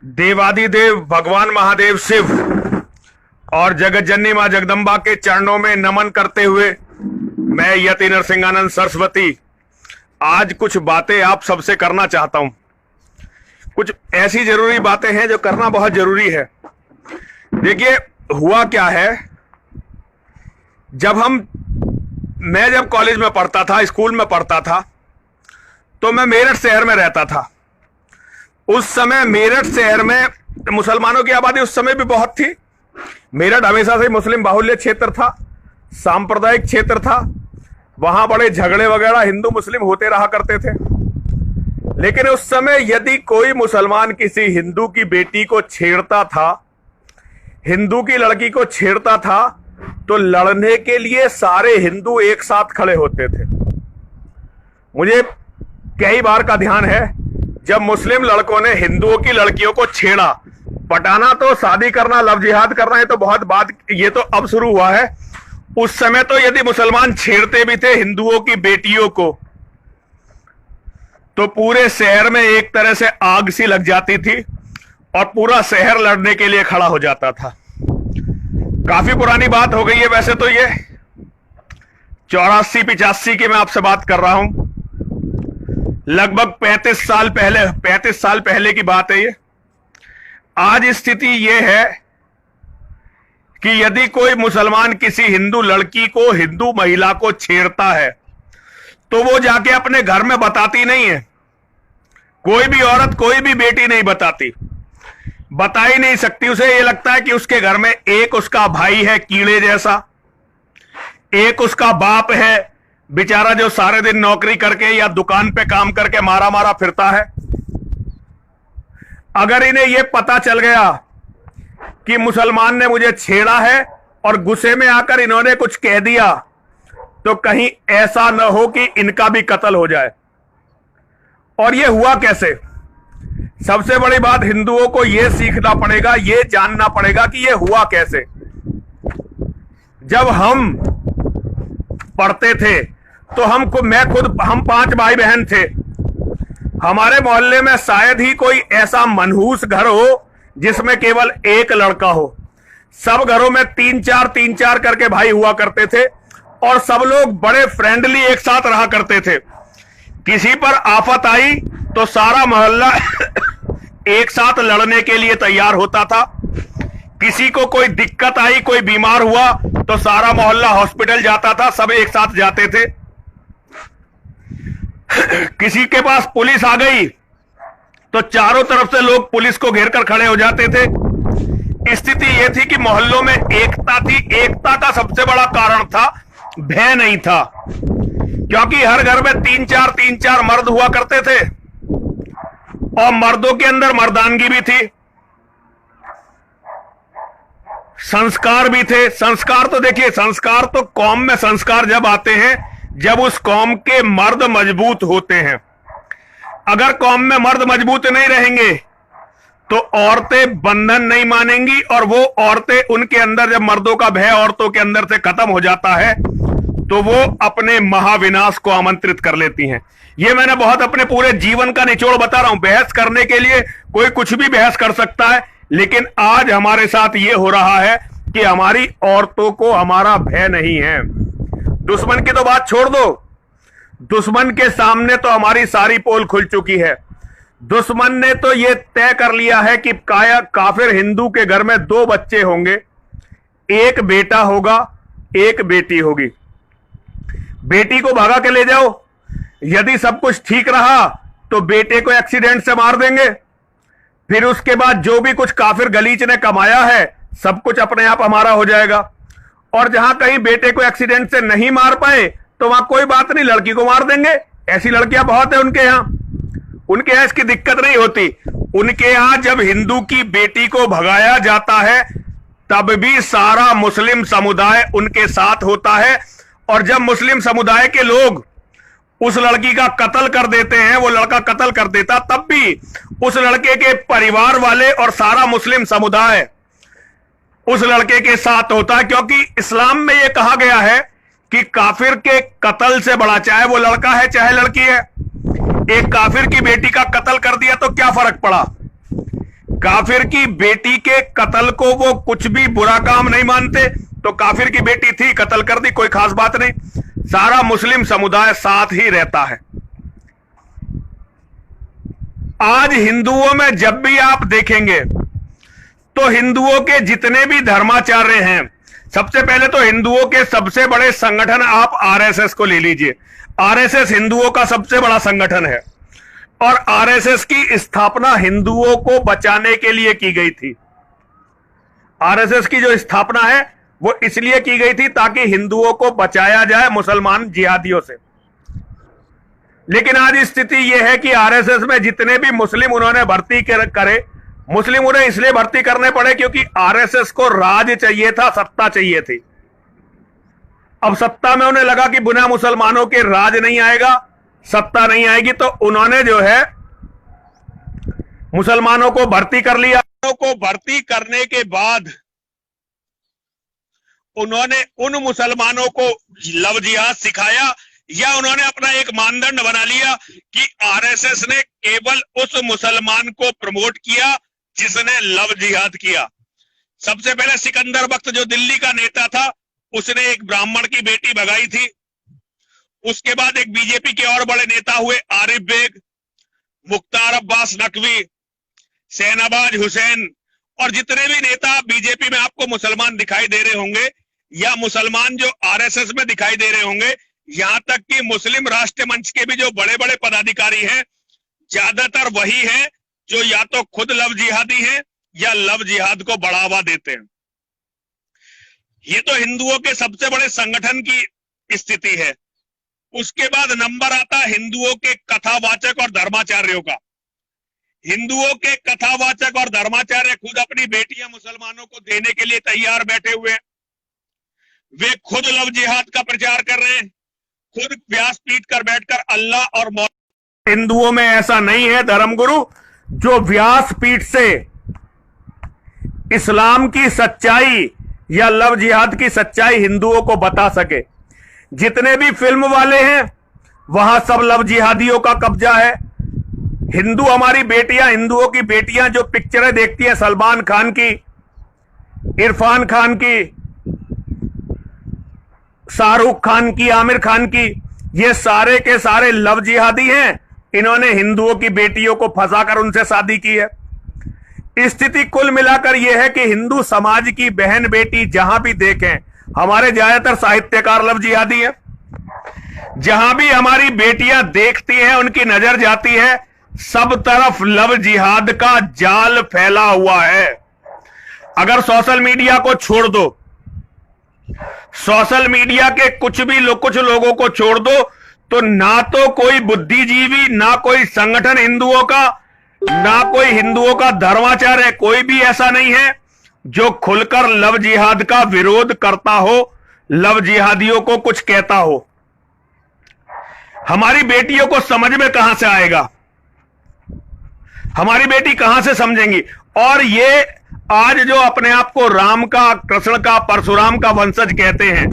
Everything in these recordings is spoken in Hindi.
देवादिदेव भगवान महादेव शिव और जगत जननी मां जगदम्बा के चरणों में नमन करते हुए मैं यति नरसिंहानंद सरस्वती आज कुछ बातें आप सबसे करना चाहता हूं। कुछ ऐसी जरूरी बातें हैं जो करना बहुत जरूरी है। देखिए, हुआ क्या है, मैं जब कॉलेज में पढ़ता था, स्कूल में पढ़ता था, तो मैं मेरठ शहर में रहता था। उस समय मेरठ शहर में मुसलमानों की आबादी उस समय भी बहुत थी। मेरठ हमेशा से मुस्लिम बाहुल्य क्षेत्र था, सांप्रदायिक क्षेत्र था। वहां बड़े झगड़े वगैरह हिंदू मुस्लिम होते रहा करते थे। लेकिन उस समय यदि कोई मुसलमान किसी हिंदू की बेटी को छेड़ता था, हिंदू की लड़की को छेड़ता था, तो लड़ने के लिए सारे हिंदू एक साथ खड़े होते थे। मुझे कई बार का ध्यान है जब मुस्लिम लड़कों ने हिंदुओं की लड़कियों को छेड़ा। पटाना तो शादी करना, लव जिहाद करना, ये तो बहुत बात, ये तो अब शुरू हुआ है। उस समय तो यदि मुसलमान छेड़ते भी थे हिंदुओं की बेटियों को, तो पूरे शहर में एक तरह से आग सी लग जाती थी और पूरा शहर लड़ने के लिए खड़ा हो जाता था। काफी पुरानी बात हो गई है वैसे तो, ये 84-85 की मैं आपसे बात कर रहा हूं। लगभग 35 साल पहले की बात है ये। आज स्थिति ये है कि यदि कोई मुसलमान किसी हिंदू लड़की को, हिंदू महिला को छेड़ता है, तो वो जाके अपने घर में बताती नहीं है। कोई भी औरत, कोई भी बेटी नहीं बताती, बता ही नहीं सकती। उसे ये लगता है कि उसके घर में एक उसका भाई है कीड़े जैसा, एक उसका बाप है बेचारा जो सारे दिन नौकरी करके या दुकान पे काम करके मारा मारा फिरता है। अगर इन्हें यह पता चल गया कि मुसलमान ने मुझे छेड़ा है और गुस्से में आकर इन्होंने कुछ कह दिया, तो कहीं ऐसा न हो कि इनका भी कत्ल हो जाए। और यह हुआ कैसे? सबसे बड़ी बात, हिंदुओं को यह सीखना पड़ेगा, यह जानना पड़ेगा कि यह हुआ कैसे। जब हम पढ़ते थे तो हम 5 भाई बहन थे। हमारे मोहल्ले में शायद ही कोई ऐसा मनहूस घर हो जिसमें केवल एक लड़का हो। सब घरों में 3-4 करके भाई हुआ करते थे और सब लोग बड़े फ्रेंडली एक साथ रहा करते थे। किसी पर आफत आई तो सारा मोहल्ला एक साथ लड़ने के लिए तैयार होता था। किसी को कोई दिक्कत आई, कोई बीमार हुआ, तो सारा मोहल्ला हॉस्पिटल जाता था, सब एक साथ जाते थे। किसी के पास पुलिस आ गई तो चारों तरफ से लोग पुलिस को घेर कर खड़े हो जाते थे। स्थिति यह थी कि मोहल्लों में एकता थी। एकता का सबसे बड़ा कारण था भय नहीं था, क्योंकि हर घर में 3-4 मर्द हुआ करते थे और मर्दों के अंदर मर्दानगी भी थी, संस्कार भी थे। संस्कार तो देखिए, संस्कार तो कौम में संस्कार जब आते हैं जब उस कौम के मर्द मजबूत होते हैं। अगर कौम में मर्द मजबूत नहीं रहेंगे तो औरतें बंधन नहीं मानेंगी, और वो औरतें, उनके अंदर जब मर्दों का भय औरतों के अंदर से खत्म हो जाता है तो वो अपने महाविनाश को आमंत्रित कर लेती हैं। ये मैंने बहुत अपने पूरे जीवन का निचोड़ बता रहा हूं। बहस करने के लिए कोई कुछ भी बहस कर सकता है, लेकिन आज हमारे साथ ये हो रहा है कि हमारी औरतों को हमारा भय नहीं है। दुश्मन की तो बात छोड़ दो, दुश्मन के सामने तो हमारी सारी पोल खुल चुकी है। दुश्मन ने तो ये तय कर लिया है कि काफिर हिंदू के घर में 2 बच्चे होंगे, एक बेटा होगा, एक बेटी होगी। बेटी को भगा के ले जाओ, यदि सब कुछ ठीक रहा तो बेटे को एक्सीडेंट से मार देंगे। फिर उसके बाद जो भी कुछ काफिर गलीच ने कमाया है सब कुछ अपने आप हमारा हो जाएगा। और जहां कहीं बेटे को एक्सीडेंट से नहीं मार पाए तो वहां कोई बात नहीं, लड़की को मार देंगे। ऐसी लड़कियां बहुत है उनके यहां इसकी दिक्कत नहीं होती। उनके यहां जब हिंदू की बेटी को भगाया जाता है तब भी सारा मुस्लिम समुदाय उनके साथ होता है, और जब मुस्लिम समुदाय के लोग उस लड़की का कत्ल कर देते हैं, वो लड़का कत्ल कर देता, तब भी उस लड़के के परिवार वाले और सारा मुस्लिम समुदाय उस लड़के के साथ होता है। क्योंकि इस्लाम में यह कहा गया है कि काफिर के कत्ल से बड़ा, चाहे वो लड़का है चाहे लड़की है, एक काफिर की बेटी का कत्ल कर दिया तो क्या फर्क पड़ा? काफिर की बेटी के कत्ल को वो कुछ भी बुरा काम नहीं मानते, तो काफिर की बेटी थी, कत्ल कर दी, कोई खास बात नहीं। सारा मुस्लिम समुदाय साथ ही रहता है। आज हिंदुओं में जब भी आप देखेंगे तो हिंदुओं के जितने भी धर्माचार्य हैं, सबसे पहले तो हिंदुओं के सबसे बड़े संगठन आप आरएसएस को ले लीजिए। आरएसएस हिंदुओं का सबसे बड़ा संगठन है और आरएसएस की स्थापना हिंदुओं को बचाने के लिए की गई थी। आरएसएस की जो स्थापना है वो इसलिए की गई थी ताकि हिंदुओं को बचाया जाए मुसलमान जिहादियों से। लेकिन आज स्थिति यह है कि आरएसएस में जितने भी मुस्लिम उन्होंने भर्ती करे, मुस्लिम उन्हें इसलिए भर्ती करने पड़े क्योंकि आरएसएस को राज चाहिए था, सत्ता चाहिए थी। अब सत्ता में उन्हें लगा कि बिना मुसलमानों के राज नहीं आएगा, सत्ता नहीं आएगी, तो उन्होंने जो है मुसलमानों को भर्ती कर लिया। को भर्ती करने के बाद उन्होंने उन मुसलमानों को लव जिहाद सिखाया, या उन्होंने अपना एक मानदंड बना लिया कि आरएसएस ने केवल उस मुसलमान को प्रमोट किया जिसने लव जिहाद किया। सबसे पहले सिकंदर बख्त जो दिल्ली का नेता था, उसने एक ब्राह्मण की बेटी भगाई थी। उसके बाद एक बीजेपी के और बड़े नेता हुए आरिफ बेग, मुख्तार अब्बास नकवी, शहनवाज हुसैन, और जितने भी नेता बीजेपी में आपको मुसलमान दिखाई दे रहे होंगे या मुसलमान जो आरएसएस में दिखाई दे रहे होंगे, यहां तक कि मुस्लिम राष्ट्रीय मंच के भी जो बड़े बड़े पदाधिकारी हैं, ज्यादातर वही हैं जो या तो खुद लव जिहादी हैं या लव जिहाद को बढ़ावा देते हैं। ये तो हिंदुओं के सबसे बड़े संगठन की स्थिति है। उसके बाद नंबर आता है हिंदुओं के कथावाचक और धर्माचार्यों का। हिंदुओं के कथावाचक और धर्माचार्य खुद अपनी बेटियां मुसलमानों को देने के लिए तैयार बैठे हुए हैं। वे खुद लव जिहाद का प्रचार कर रहे हैं, खुद व्यासपीठ कर बैठकर अल्लाह और हिंदुओं में ऐसा नहीं है धर्मगुरु जो व्यासपीठ से इस्लाम की सच्चाई या लव जिहाद की सच्चाई हिंदुओं को बता सके। जितने भी फिल्म वाले हैं वहां सब लव जिहादियों का कब्जा है। हिंदू हमारी बेटियां, हिंदुओं की बेटियां जो पिक्चरें देखती हैं सलमान खान की, इरफान खान की, शाहरुख खान की, आमिर खान की, ये सारे के सारे लव जिहादी हैं। इन्होंने हिंदुओं की बेटियों को फंसाकर उनसे शादी की है। स्थिति कुल मिलाकर यह है कि हिंदू समाज की बहन बेटी जहां भी देखें, हमारे ज्यादातर साहित्यकार लव जिहादी हैं। जहां भी हमारी बेटियां देखती हैं, उनकी नजर जाती है, सब तरफ लव जिहाद का जाल फैला हुआ है। अगर सोशल मीडिया को छोड़ दो, सोशल मीडिया के कुछ लोगों को छोड़ दो, तो ना तो कोई बुद्धिजीवी, ना कोई संगठन हिंदुओं का, ना कोई हिंदुओं का धर्माचार्य, कोई भी ऐसा नहीं है जो खुलकर लव जिहाद का विरोध करता हो, लव जिहादियों को कुछ कहता हो। हमारी बेटियों को समझ में कहां से आएगा? हमारी बेटी कहां से समझेंगी? और ये आज जो अपने आप को राम का, कृष्ण का, परशुराम का वंशज कहते हैं,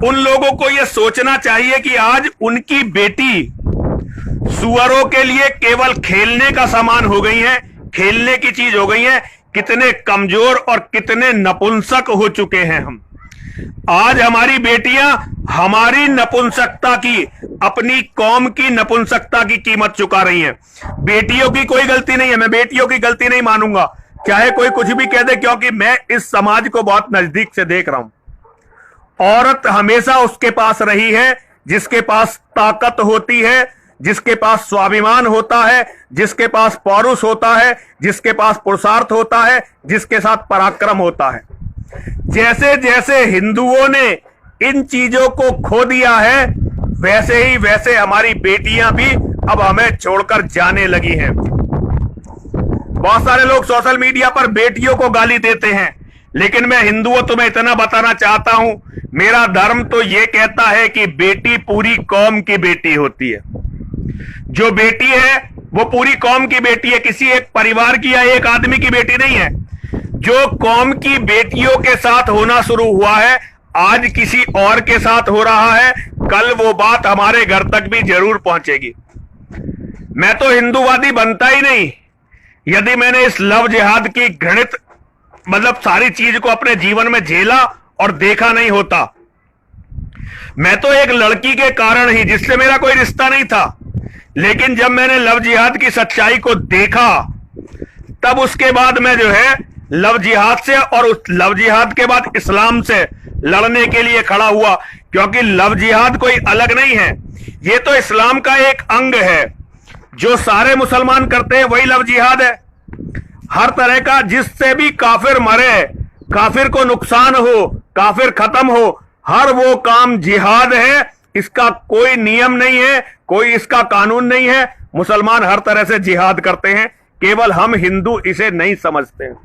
उन लोगों को यह सोचना चाहिए कि आज उनकी बेटी सुअरों के लिए केवल खेलने का सामान हो गई है, खेलने की चीज हो गई है। कितने कमजोर और कितने नपुंसक हो चुके हैं हम। आज हमारी बेटियां हमारी नपुंसकता की, अपनी कौम की नपुंसकता की कीमत चुका रही हैं। बेटियों की कोई गलती नहीं है, मैं बेटियों की गलती नहीं मानूंगा, चाहे कोई कुछ भी कह दे, क्योंकि मैं इस समाज को बहुत नजदीक से देख रहा हूं। औरत हमेशा उसके पास रही है जिसके पास ताकत होती है, जिसके पास स्वाभिमान होता है, जिसके पास पौरुष होता है, जिसके पास पुरुषार्थ होता है, जिसके साथ पराक्रम होता है। जैसे जैसे हिंदुओं ने इन चीजों को खो दिया है, वैसे ही वैसे हमारी बेटियां भी अब हमें छोड़कर जाने लगी हैं। बहुत सारे लोग सोशल मीडिया पर बेटियों को गाली देते हैं, लेकिन मैं हिंदुओं तुम्हें इतना बताना चाहता हूं, मेरा धर्म तो यह कहता है कि बेटी पूरी कौम की बेटी होती है। जो बेटी है वो पूरी कौम की बेटी है, किसी एक परिवार की या एक आदमी की बेटी नहीं है। जो कौम की बेटियों के साथ होना शुरू हुआ है, आज किसी और के साथ हो रहा है, कल वो बात हमारे घर तक भी जरूर पहुंचेगी। मैं तो हिंदूवादी बनता ही नहीं, यदि मैंने इस लव जिहाद की घृणित मतलब सारी चीज को अपने जीवन में झेला और देखा नहीं होता। मैं तो एक लड़की के कारण ही, जिससे मेरा कोई रिश्ता नहीं था, लेकिन जब मैंने लव जिहाद की सच्चाई को देखा तब उसके बाद मैं जो है लव जिहाद से और उस लव जिहाद के बाद इस्लाम से लड़ने के लिए खड़ा हुआ, क्योंकि लव जिहाद कोई अलग नहीं है, ये तो इस्लाम का एक अंग है। जो सारे मुसलमान करते हैं वही लव जिहाद है। हर तरह का जिससे भी काफिर मरे, काफिर को नुकसान हो, काफिर खत्म हो, हर वो काम जिहाद है। इसका कोई नियम नहीं है, कोई इसका कानून नहीं है। मुसलमान हर तरह से जिहाद करते हैं, केवल हम हिंदू इसे नहीं समझते हैं।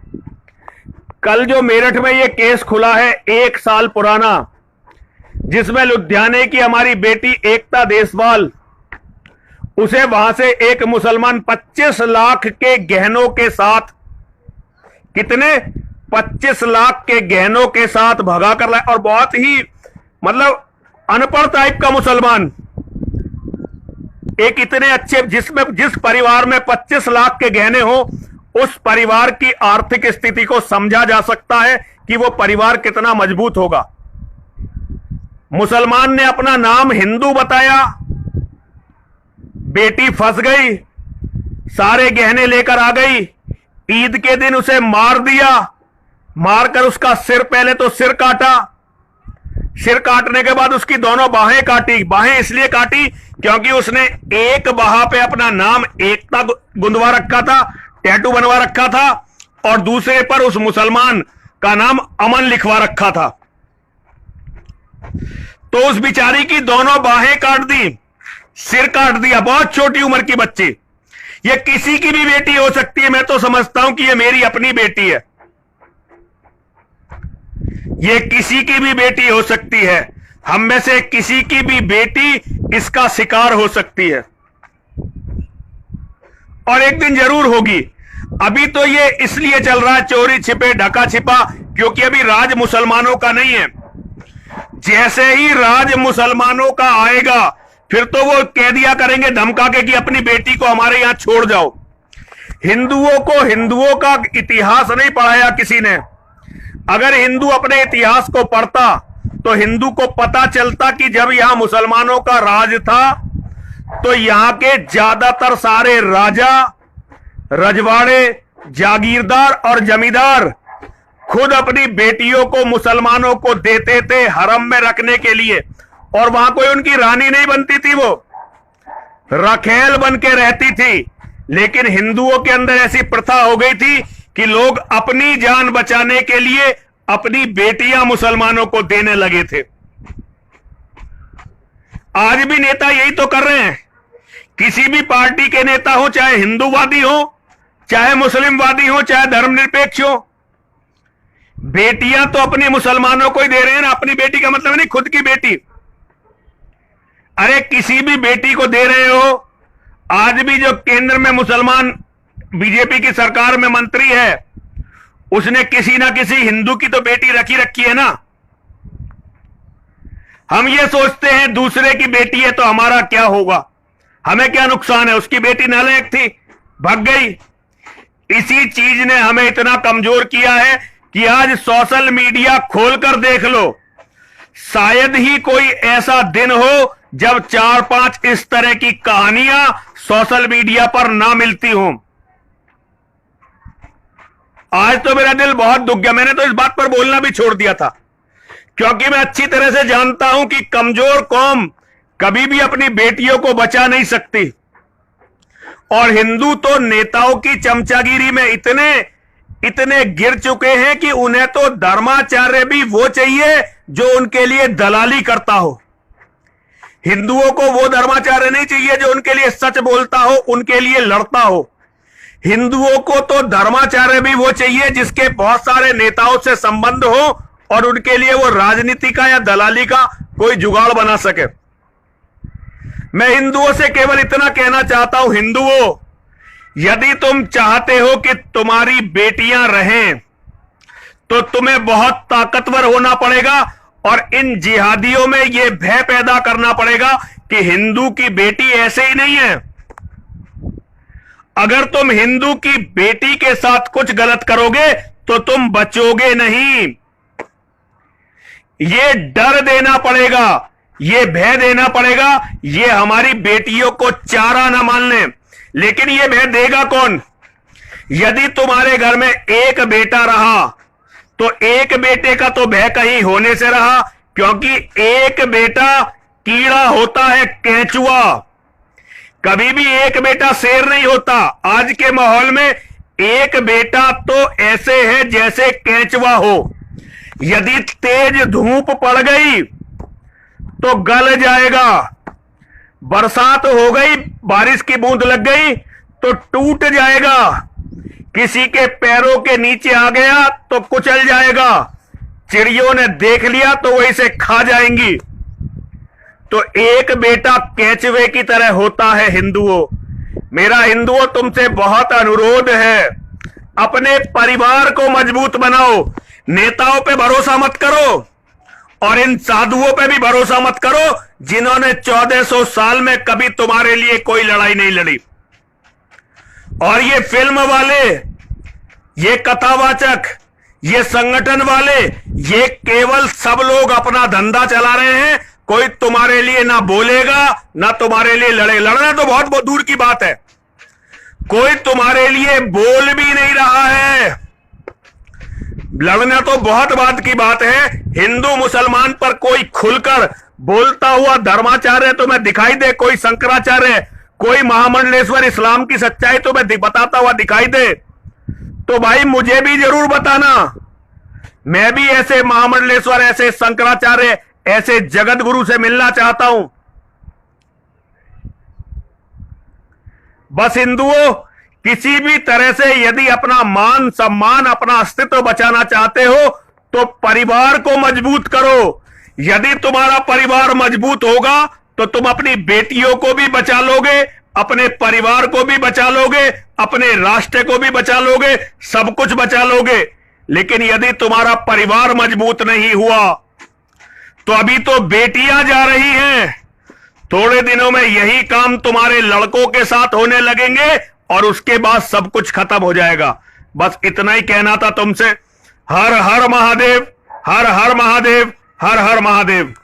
कल जो मेरठ में ये केस खुला है 1 साल पुराना, जिसमें लुधियाने की हमारी बेटी एकता देसवाल, उसे वहां से एक मुसलमान 25 लाख के गहनों के साथ, कितने 25 लाख के गहनों के साथ भगा कर लाए। और बहुत ही मतलब अनपढ़ टाइप का मुसलमान, एक इतने अच्छे जिस परिवार में 25 लाख के गहने हो, उस परिवार की आर्थिक स्थिति को समझा जा सकता है कि वो परिवार कितना मजबूत होगा। मुसलमान ने अपना नाम हिंदू बताया, बेटी फंस गई, सारे गहने लेकर आ गई। ईद के दिन उसे मार दिया, मारकर उसका सिर, पहले तो सिर काटा, सिर काटने के बाद उसकी दोनों बाहें काटी। बाहें इसलिए काटी क्योंकि उसने एक बाह पे अपना नाम एकता गुंदवा रखा था, टैटू बनवा रखा था, और दूसरे पर उस मुसलमान का नाम अमन लिखवा रखा था। तो उस बिचारी की दोनों बाहें काट दी, सिर काट दिया। बहुत छोटी उम्र की बच्ची, ये किसी की भी बेटी हो सकती है। मैं तो समझता हूं कि ये मेरी अपनी बेटी है, ये किसी की भी बेटी हो सकती है। हम में से किसी की भी बेटी इसका शिकार हो सकती है, और एक दिन जरूर होगी। अभी तो ये इसलिए चल रहा है चोरी छिपे ढका छिपा, क्योंकि अभी राज मुसलमानों का नहीं है। जैसे ही राज मुसलमानों का आएगा, फिर तो वो कह दिया करेंगे धमका के कि अपनी बेटी को हमारे यहां छोड़ जाओ। हिंदुओं को हिंदुओं का इतिहास नहीं पढ़ाया किसी ने। अगर हिंदू अपने इतिहास को पढ़ता तो हिंदू को पता चलता कि जब यहां मुसलमानों का राज था तो यहां के ज्यादातर सारे राजा, रजवाड़े, जागीरदार और जमींदार खुद अपनी बेटियों को मुसलमानों को देते थे हरम में रखने के लिए, और वहां कोई उनकी रानी नहीं बनती थी, वो रखेल बन के रहती थी। लेकिन हिंदुओं के अंदर ऐसी प्रथा हो गई थी कि लोग अपनी जान बचाने के लिए अपनी बेटियां मुसलमानों को देने लगे थे। आज भी नेता यही तो कर रहे हैं। किसी भी पार्टी के नेता हो, चाहे हिंदूवादी हो, चाहे मुस्लिमवादी हो, चाहे धर्मनिरपेक्ष हो, बेटियां तो अपनी मुसलमानों को ही दे रहे हैं ना। अपनी बेटी का मतलब नहीं खुद की बेटी, अरे किसी भी बेटी को दे रहे हो। आज भी जो केंद्र में मुसलमान बीजेपी की सरकार में मंत्री है, उसने किसी ना किसी हिंदू की तो बेटी रखी है ना। हम ये सोचते हैं दूसरे की बेटी है तो हमारा क्या होगा, हमें क्या नुकसान है। उसकी बेटी नालायक थी, भाग गई। इसी चीज ने हमें इतना कमजोर किया है कि आज सोशल मीडिया खोलकर देख लो, शायद ही कोई ऐसा दिन हो जब 4-5 इस तरह की कहानियां सोशल मीडिया पर ना मिलती हों। आज तो मेरा दिल बहुत दुख गया। मैंने तो इस बात पर बोलना भी छोड़ दिया था, क्योंकि मैं अच्छी तरह से जानता हूं कि कमजोर कौम कभी भी अपनी बेटियों को बचा नहीं सकती। और हिंदू तो नेताओं की चमचागिरी में इतने गिर चुके हैं कि उन्हें तो धर्माचार्य भी वो चाहिए जो उनके लिए दलाली करता हो। हिंदुओं को वो धर्माचार्य नहीं चाहिए जो उनके लिए सच बोलता हो, उनके लिए लड़ता हो। हिंदुओं को तो धर्माचार्य भी वो चाहिए जिसके बहुत सारे नेताओं से संबंध हो और उनके लिए वो राजनीति का या दलाली का कोई जुगाड़ बना सके। मैं हिंदुओं से केवल इतना कहना चाहता हूं, हिंदुओं, यदि तुम चाहते हो कि तुम्हारी बेटियां रहें तो तुम्हें बहुत ताकतवर होना पड़ेगा, और इन जिहादियों में यह भय पैदा करना पड़ेगा कि हिंदू की बेटी ऐसे ही नहीं है। अगर तुम हिंदू की बेटी के साथ कुछ गलत करोगे तो तुम बचोगे नहीं। ये डर देना पड़ेगा, ये भय देना पड़ेगा, ये हमारी बेटियों को चारा ना मान लें। लेकिन ये भय देगा कौन? यदि तुम्हारे घर में एक बेटा रहा तो एक बेटे का तो भय कहीं होने से रहा, क्योंकि एक बेटा कीड़ा होता है, केंचुआ। कभी भी एक बेटा शेर नहीं होता। आज के माहौल में एक बेटा तो ऐसे है जैसे केंचुआ हो। यदि तेज धूप पड़ गई तो गल जाएगा, बरसात हो गई, बारिश की बूंद लग गई तो टूट जाएगा, किसी के पैरों के नीचे आ गया तो कुचल जाएगा, चिड़ियों ने देख लिया तो वो इसे खा जाएंगी। तो एक बेटा केंचुए की तरह होता है हिंदुओं। मेरा हिंदुओं तुमसे बहुत अनुरोध है, अपने परिवार को मजबूत बनाओ। नेताओं पे भरोसा मत करो और इन साधुओं पे भी भरोसा मत करो जिन्होंने 1400 साल में कभी तुम्हारे लिए कोई लड़ाई नहीं लड़ी। और ये फिल्म वाले, ये कथावाचक, ये संगठन वाले, ये केवल सब लोग अपना धंधा चला रहे हैं। कोई तुम्हारे लिए ना बोलेगा ना तुम्हारे लिए लड़े। लड़ना तो बहुत बहुत दूर की बात है, कोई तुम्हारे लिए बोल भी नहीं रहा है। लड़ना तो बहुत बात की बात है। हिंदू मुसलमान पर कोई खुलकर बोलता हुआ धर्माचार्य तुम्हें दिखाई दे, कोई शंकराचार्य, कोई महामंडलेश्वर इस्लाम की सच्चाई तुम्हें बताता हुआ दिखाई दे तो भाई मुझे भी जरूर बताना। मैं भी ऐसे महामंडलेश्वर, ऐसे शंकराचार्य, ऐसे जगत गुरु से मिलना चाहता हूं। बस हिंदुओं, किसी भी तरह से यदि अपना मान सम्मान, अपना अस्तित्व बचाना चाहते हो तो परिवार को मजबूत करो। यदि तुम्हारा परिवार मजबूत होगा तो तुम अपनी बेटियों को भी बचा लोगे, अपने परिवार को भी बचा लोगे, अपने राष्ट्र को भी बचा लोगे, सब कुछ बचा लोगे। लेकिन यदि तुम्हारा परिवार मजबूत नहीं हुआ तो अभी तो बेटियां जा रही हैं, थोड़े दिनों में यही काम तुम्हारे लड़कों के साथ होने लगेंगे और उसके बाद सब कुछ खत्म हो जाएगा। बस इतना ही कहना था तुमसे। हर हर महादेव, हर हर महादेव, हर हर महादेव।